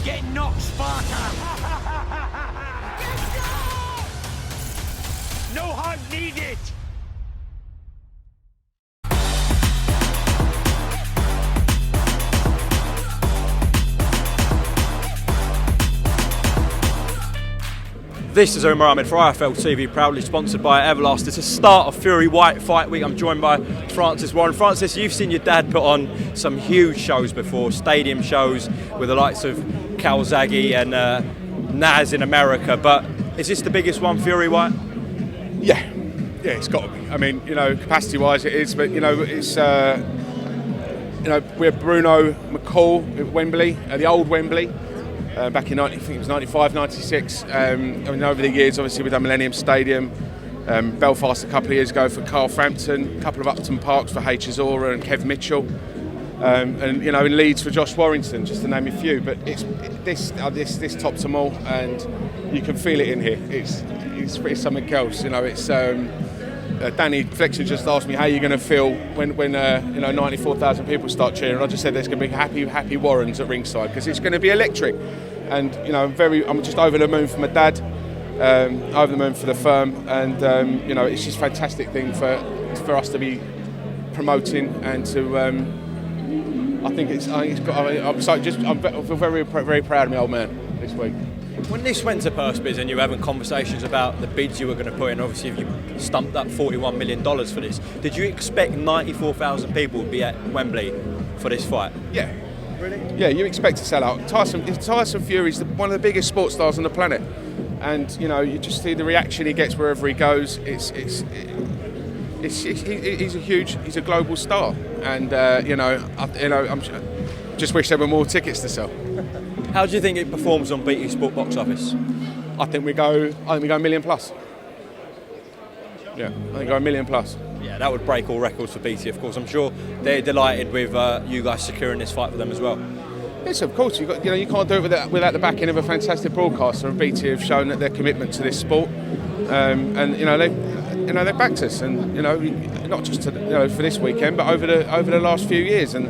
Get knocked, Sparta! No hug needed! This is Omar Ahmed for IFL TV, proudly sponsored by Everlast. It's the start of Fury Whyte fight week. I'm joined by Francis Warren. Francis, you've seen your dad put on some huge shows before, stadium shows with the likes of Calzaghe and Naz in America, but is this the biggest one, Fury Whyte? Yeah, it's got to be. I mean, capacity-wise it is, but it's we had Bruno McCall at Wembley, the old Wembley. Back in I think it was 95, 96. Over the years, obviously we've done Millennium Stadium, Belfast a couple of years ago for Carl Frampton, a couple of Upton Parks for H. Azora and Kev Mitchell, and in Leeds for Josh Warrington, just to name a few. But this tops them all, and you can feel it in here. It's something else. Danny Flexion just asked me how you're going to feel when 94,000 people start cheering. I just said there's going to be happy Warrens at ringside because it's going to be electric. And I'm just over the moon for my dad, over the moon for the firm, and it's just a fantastic thing for us to be promoting and to. I feel very very proud of my old man this week. When this went to purse bids and you were having conversations about the bids you were going to put in, obviously you stumped up $41 million for this, did you expect 94,000 people would be at Wembley for this fight? Yeah. Really? Yeah, you expect to sell out. Tyson Fury's one of the biggest sports stars on the planet, and you just see the reaction he gets wherever he goes. He's a global star, and I'm just wish there were more tickets to sell. How do you think it performs on BT Sport box office? I think we go $1 million plus. Yeah, I think we go $1 million plus. Yeah, that would break all records for BT, of course. I'm sure they're delighted with you guys securing this fight for them as well. Yes, of course. You can't do it without the backing of a fantastic broadcaster, and BT have shown that their commitment to this sport. They backed us, and not just for this weekend, but over the last few years. And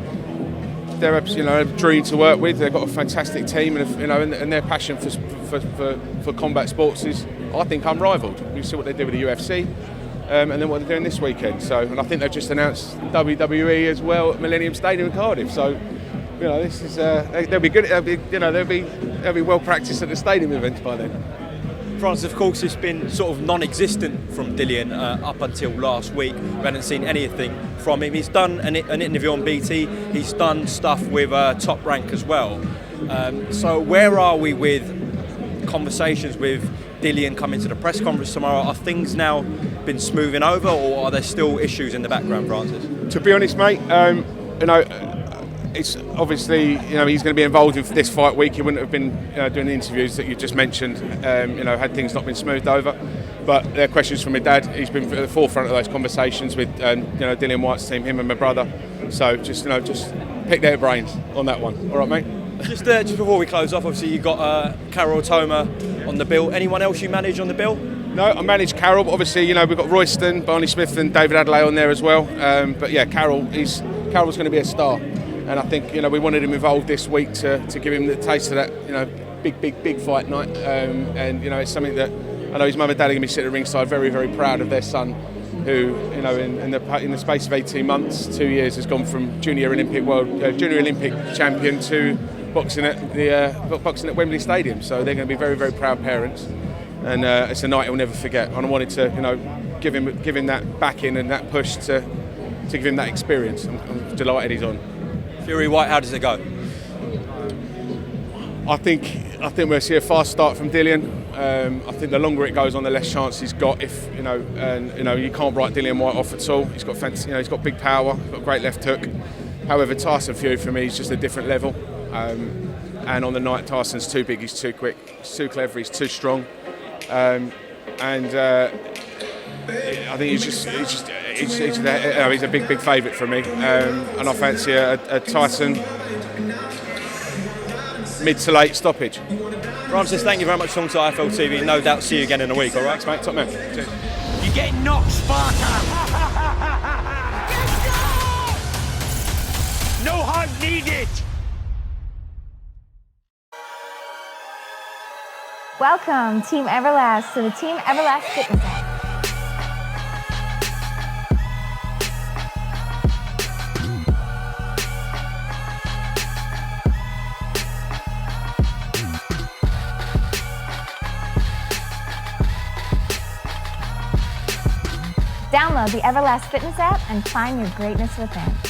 they're a dream to work with. They've got a fantastic team, and their passion for combat sports is, I think, unrivaled. You see what they do with the UFC, and then what they're doing this weekend. And I think they've just announced WWE as well at Millennium Stadium in Cardiff. So, this is they'll be good. They'll be well practiced at the stadium events by then. France, of course, it's been sort of non-existent from Dillian up until last week. We hadn't seen anything from him. He's done an interview on BT. He's done stuff with Top Rank as well. So where are we with conversations with Dillian coming to the press conference tomorrow? Are things now been smoothing over, or are there still issues in the background, Francis? To be honest, mate, it's obviously he's going to be involved in this fight week. He wouldn't have been doing the interviews that you just mentioned. Had things not been smoothed over. But there are questions from my dad. He's been at the forefront of those conversations with Dillian Whyte's team, him and my brother. So just pick their brains on that one. All right, mate. Just before we close off, obviously you've got Carol Toma on the bill. Anyone else you manage on the bill? No, I manage Carol, but obviously we've got Royston, Barney Smith, and David Adelaide on there as well. But yeah, Carol's going to be a star. And I think we wanted him involved this week to give him the taste of that big fight night. It's something that I know his mum and dad are going to be sitting at ringside, very very proud of their son, who in the space of 18 months, 2 years, has gone from junior Olympic champion to boxing at Wembley Stadium. So they're going to be very very proud parents, and it's a night he'll never forget. And I wanted to give him that backing and that push to give him that experience. I'm delighted he's on. Fury Whyte, how does it go? I think we'll see a fast start from Dillian. I think the longer it goes on, the less chance he's got. You can't write Dillian Whyte off at all. He's got he's got big power, he's got a great left hook. However, Tyson Fury for me is just a different level. And on the night, Tyson's too big, he's too quick, he's too clever, he's too strong. I think he's a big favourite for me, and I fancy a Tyson mid to late stoppage. Francis, thank you very much for coming to IFL TV. No doubt see you again in a week, all right? Thanks, mate. Top man. Cheers. You're getting knocked, Sparta! No hug needed! Welcome, Team Everlast, to the Team Everlast Fitness app. Download the Everlast Fitness app and find your greatness within.